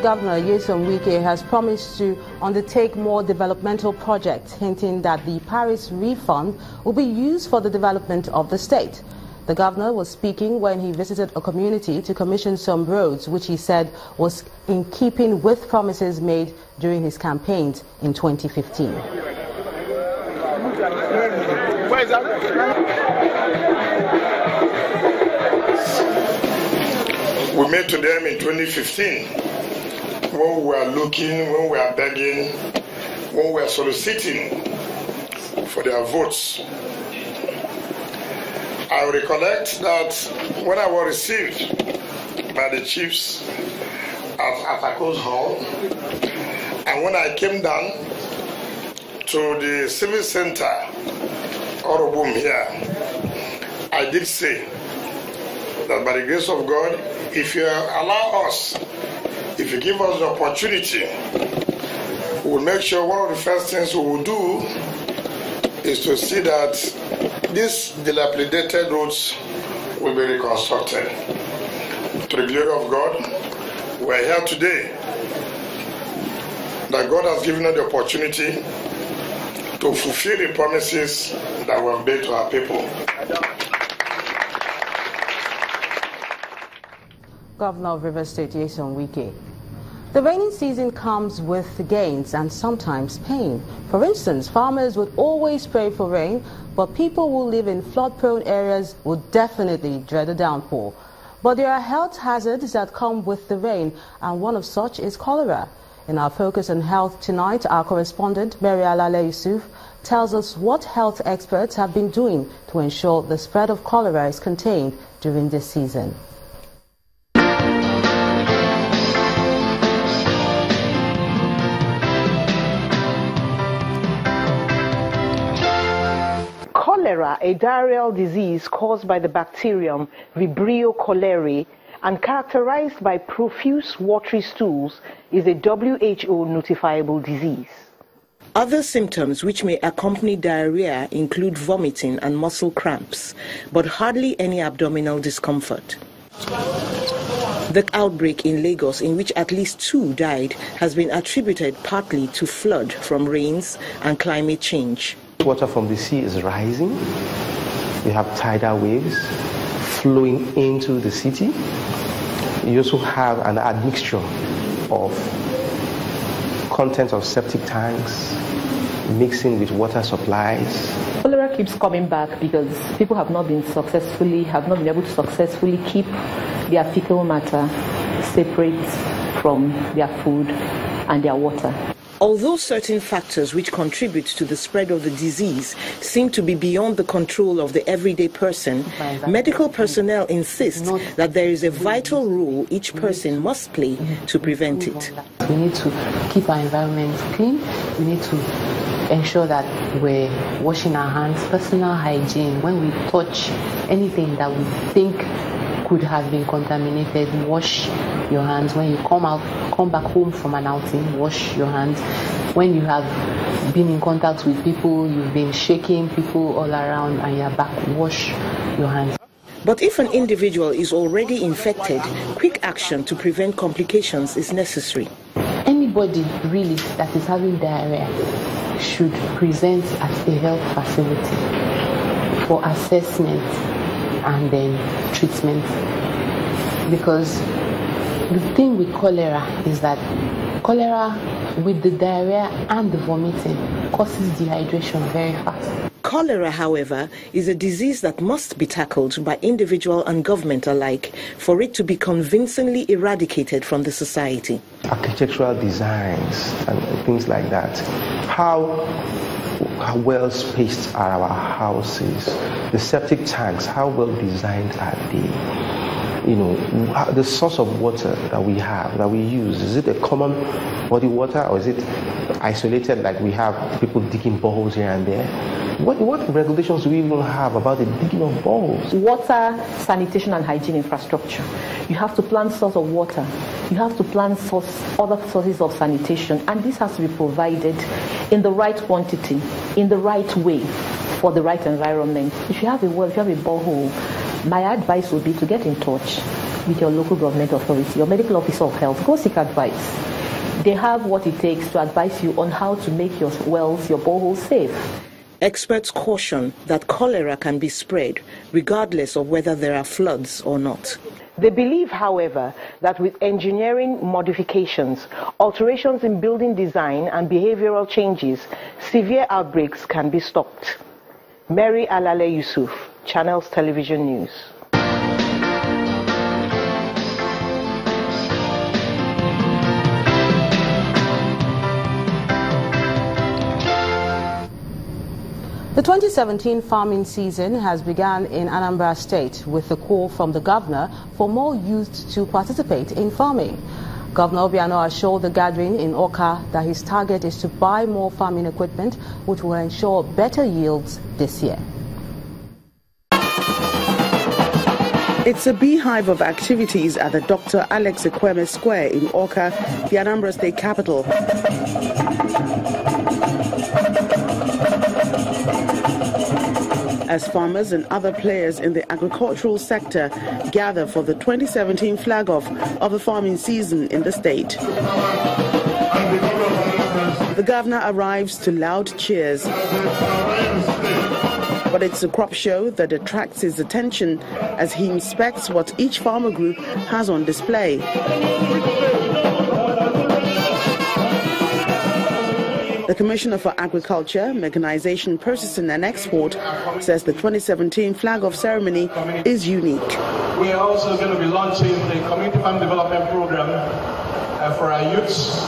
State Governor Nyesom Wike has promised to undertake more developmental projects, hinting that the Paris refund will be used for the development of the state. The governor was speaking when he visited a community to commission some roads, which he said was in keeping with promises made during his campaigns in 2015. We met to them in 2015 when we were looking, when we were begging, when we were soliciting for their votes. I recollect that when I was received by the chiefs at Atako's hall, and when I came down to the civil center, Orobum here, I did say that by the grace of God, if you allow us, if you give us the opportunity, we will make sure one of the first things we will do is to see that these dilapidated roads will be reconstructed. To the glory of God, we are here today that God has given us the opportunity to fulfill the promises that were made to our people. Governor of Rivers State Nyesom Wike. The rainy season comes with gains and sometimes pain. For instance, farmers would always pray for rain, but people who live in flood-prone areas would definitely dread a downpour. But there are health hazards that come with the rain, and one of such is cholera. In our Focus on Health tonight, our correspondent, Mary Alale Yusuf, tells us what health experts have been doing to ensure the spread of cholera is contained during this season. Cholera, a diarrheal disease caused by the bacterium Vibrio cholerae and characterized by profuse watery stools, is a WHO notifiable disease. Other symptoms which may accompany diarrhea include vomiting and muscle cramps, but hardly any abdominal discomfort. The outbreak in Lagos, in which at least 2 died, has been attributed partly to flood from rains and climate change. Water from the sea is rising. You have tidal waves flowing into the city. You also have an admixture of content of septic tanks mixing with water supplies. Cholera keeps coming back because people have not been able to successfully keep their fecal matter separate from their food and their water. Although certain factors which contribute to the spread of the disease seem to be beyond the control of the everyday person, medical personnel insist that there is a vital role each person must play to prevent it. We need to keep our environment clean. We need to ensure that we're washing our hands, personal hygiene. When we touch anything that we think could have been contaminated, wash your hands. When you come back home from an outing, wash your hands. When you have been in contact with people, you've been shaking people all around and you're back, wash your hands. But if an individual is already infected, quick action to prevent complications is necessary. Anybody really that is having diarrhea should present at a health facility for assessment and then treatment, because the thing with cholera is that cholera with the diarrhea and the vomiting causes dehydration very fast. Cholera, however, is a disease that must be tackled by individual and government alike for it to be convincingly eradicated from the society. Architectural designs and things like that. How well spaced are our houses? The septic tanks, how well designed are they? You know, the source of water that we have, that we use, is it a common body water or is it isolated, like we have people digging boreholes here and there? What regulations do we even have about the digging of boreholes? Water, sanitation and hygiene infrastructure. You have to plan source of water. You have to plan other sources of sanitation, and this has to be provided in the right quantity, in the right way, for the right environment. If you have a well, if you have a borehole, my advice would be to get in touch with your local government authority, your medical officer of health. Go seek advice. They have what it takes to advise you on how to make your wells, your boreholes safe. Experts caution that cholera can be spread regardless of whether there are floods or not. They believe, however, that with engineering modifications, alterations in building design and behavioral changes, severe outbreaks can be stopped. Mary Alale Yusuf, Channels Television News. The 2017 farming season has begun in Anambra State with a call from the governor for more youth to participate in farming. Governor Obiano assured the gathering in Awka that his target is to buy more farming equipment, which will ensure better yields this year. It's a beehive of activities at the Dr. Alex Ekweme Square in Awka, the Anambra State capital. As farmers and other players in the agricultural sector gather for the 2017 flag-off of the farming season in the state. The governor arrives to loud cheers. But it's a crop show that attracts his attention as he inspects what each farmer group has on display. The Commissioner for Agriculture, Mechanization, Processing and Export says the 2017 flag-off ceremony is unique. We are also going to be launching the Community Farm Development Program for our youths.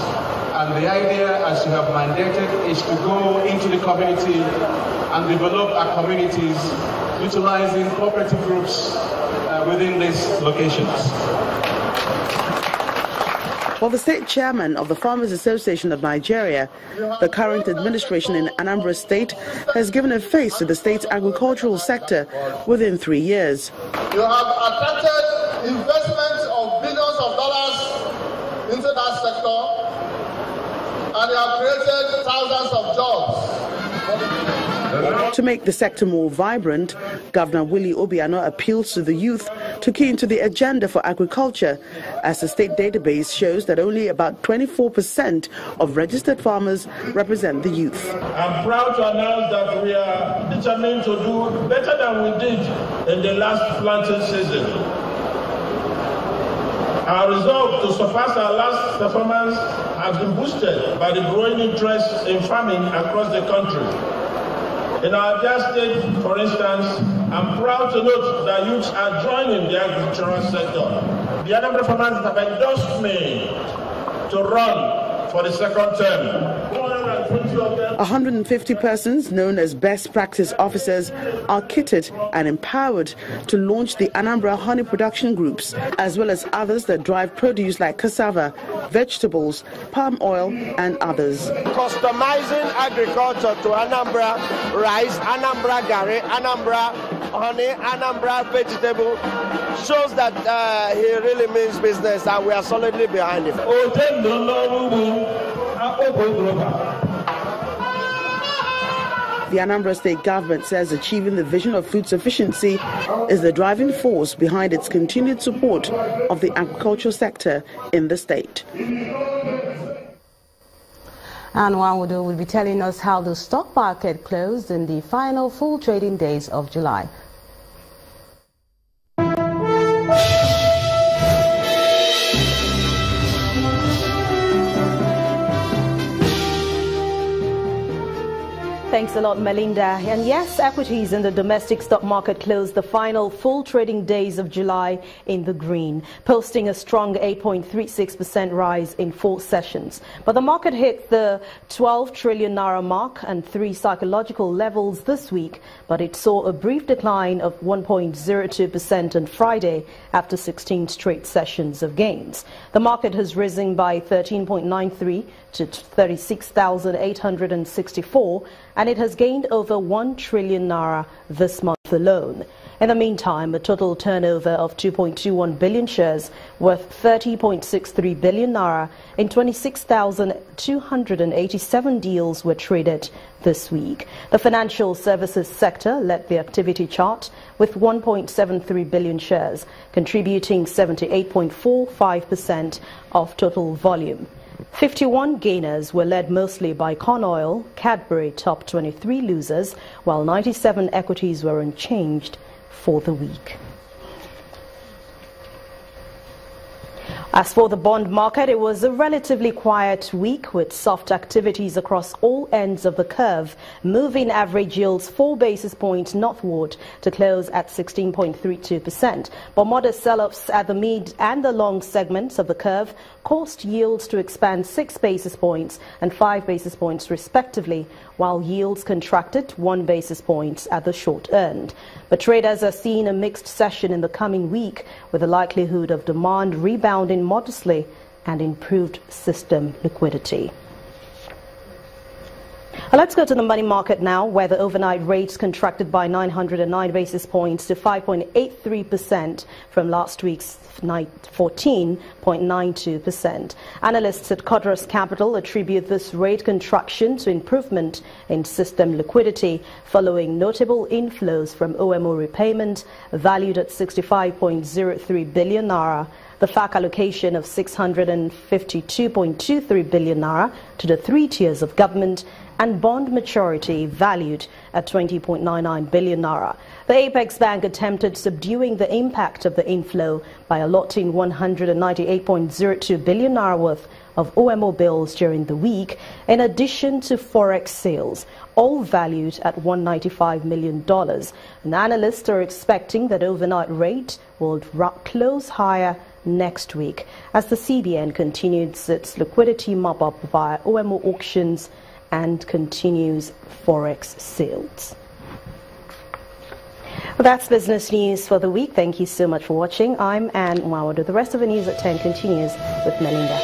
And the idea, as you have mandated, is to go into the community and develop our communities utilizing cooperative groups within these locations. For the state chairman of the Farmers Association of Nigeria, the current administration in Anambra State has given a face to the state's agricultural sector within 3 years. You have attracted investments of billions of dollars into that sector, and you have created thousands of jobs. To make the sector more vibrant, Governor Willie Obiano appeals to the youth to key into the agenda for agriculture, as the state database shows that only about 24% of registered farmers represent the youth. I'm proud to announce that we are determined to do better than we did in the last planting season. Our resolve to surpass our last performance has been boosted by the growing interest in farming across the country. In our dear state, for instance, I'm proud to note that youths are joining the agricultural sector. The Anambra farmers have endorsed me to run for the second term. 150 persons, known as best practice officers, are kitted and empowered to launch the Anambra honey production groups, as well as others that drive produce like cassava, vegetables, palm oil, and others. Customizing agriculture to Anambra rice, Anambra gari, Anambra honey, Anambra vegetable shows that he really means business, and we are solidly behind him. The Anambra State government says achieving the vision of food sufficiency is the driving force behind its continued support of the agricultural sector in the state. And Wanwudu will be telling us how the stock market closed in the final full trading days of July. Thanks a lot, Melinda. And yes, equities in the domestic stock market closed the final full trading days of July in the green, posting a strong 8.36% rise in 4 sessions. But the market hit the 12 trillion naira mark and 3 psychological levels this week, but it saw a brief decline of 1.02% on Friday after 16 straight sessions of gains. The market has risen by 13.93 to 36,864, and it has gained over 1 trillion naira this month alone. In the meantime, a total turnover of 2.21 billion shares worth 30.63 billion naira in 26,287 deals were traded this week. The financial services sector led the activity chart with 1.73 billion shares, contributing 78.45% of total volume. 51 gainers were led mostly by corn oil, Cadbury top 23 losers, while 97 equities were unchanged for the week. As for the bond market, it was a relatively quiet week with soft activities across all ends of the curve, moving average yields 4 basis points northward to close at 16.32%. But modest sell-offs at the mid and the long segments of the curve caused yields to expand 6 basis points and 5 basis points respectively, while yields contracted 1 basis point at the short end. But traders are seeing a mixed session in the coming week, with the likelihood of demand rebounding modestly and improved system liquidity. Let's go to the money market now, where the overnight rates contracted by 909 basis points to 5.83% from last week's 14.92%. Analysts at Codrus Capital attribute this rate contraction to improvement in system liquidity following notable inflows from OMO repayment valued at 65.03 billion naira, the FAC allocation of 652.23 billion naira to the 3 tiers of government, and bond maturity valued at 20.99 billion naira. The Apex Bank attempted subduing the impact of the inflow by allotting 198.02 billion naira worth of OMO bills during the week, in addition to forex sales, all valued at $195 million. And analysts are expecting that overnight rate will close higher next week as the CBN continues its liquidity mop-up via OMO auctions and continues forex sales. Well, that's business news for the week. Thank you so much for watching. I'm Anne Mwawadu. The rest of the news at 10 continues with Melinda.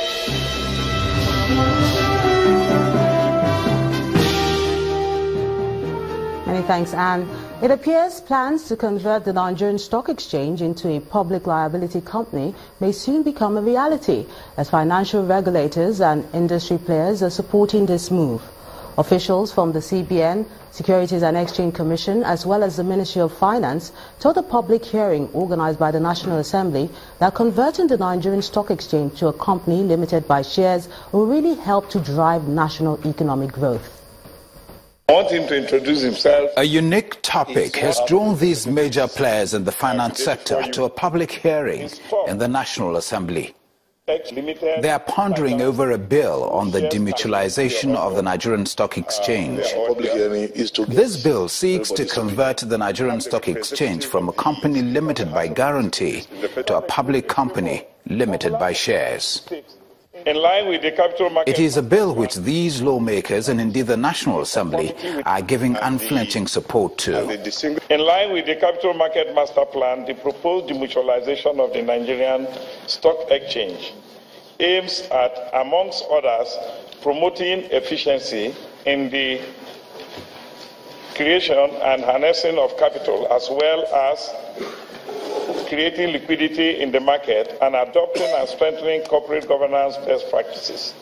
Many thanks, Anne. It appears plans to convert the Nigerian Stock Exchange into a public liability company may soon become a reality, as financial regulators and industry players are supporting this move. Officials from the CBN, Securities and Exchange Commission, as well as the Ministry of Finance, told a public hearing organized by the National Assembly that converting the Nigerian Stock Exchange to a company limited by shares will really help to drive national economic growth. I want him to introduce himself. A unique topic has drawn these major players in the finance sector to a public hearing in the National Assembly. They are pondering over a bill on the demutualization of the Nigerian Stock Exchange. This bill seeks to convert the Nigerian Stock Exchange from a company limited by guarantee to a public company limited by shares. In line with the capital market. It is a bill which these lawmakers and indeed the National Assembly are giving unflinching support to. In line with the capital market master plan, the proposed demutualization of the Nigerian Stock Exchange aims at, amongst others, promoting efficiency in the creation and harnessing of capital, as well as creating liquidity in the market and adopting and strengthening corporate governance best practices.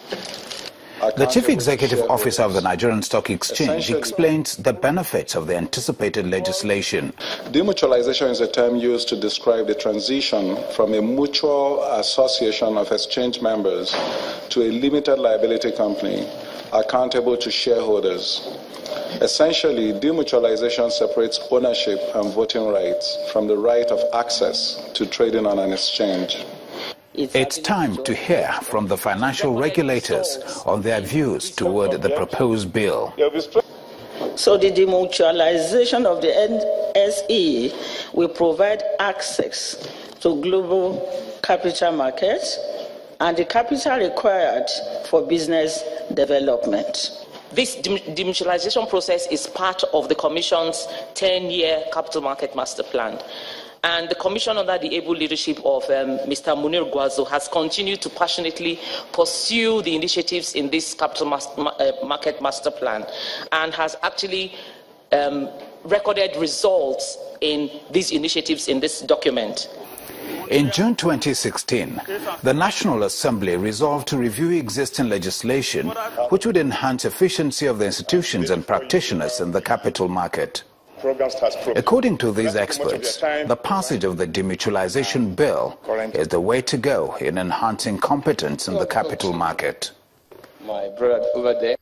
The Chief Executive Officer of the Nigerian Stock Exchange explains the benefits of the anticipated legislation. Demutualization is a term used to describe the transition from a mutual association of exchange members to a limited liability company accountable to shareholders. Essentially, demutualization separates ownership and voting rights from the right of access to trading on an exchange. It's time to hear from the financial regulators on their views toward the proposed bill. So the demutualization of the NSE will provide access to global capital markets and the capital required for business development. This demutualization process is part of the Commission's 10-year Capital Market Master Plan. And the Commission, under the able leadership of Mr. Munir Gwazo, has continued to passionately pursue the initiatives in this Capital Market Master Plan and has actually recorded results in these initiatives in this document. In June 2016, the National Assembly resolved to review existing legislation which would enhance efficiency of the institutions and practitioners in the capital market. According to these experts, the passage of the demutualization bill is the way to go in enhancing competence in the capital market. My brother over there.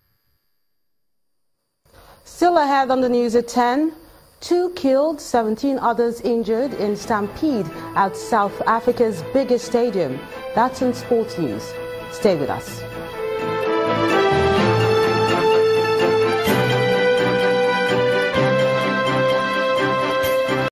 Still ahead on the news at 10. 2 killed, 17 others injured in stampede at South Africa's biggest stadium. That's in sports news. Stay with us.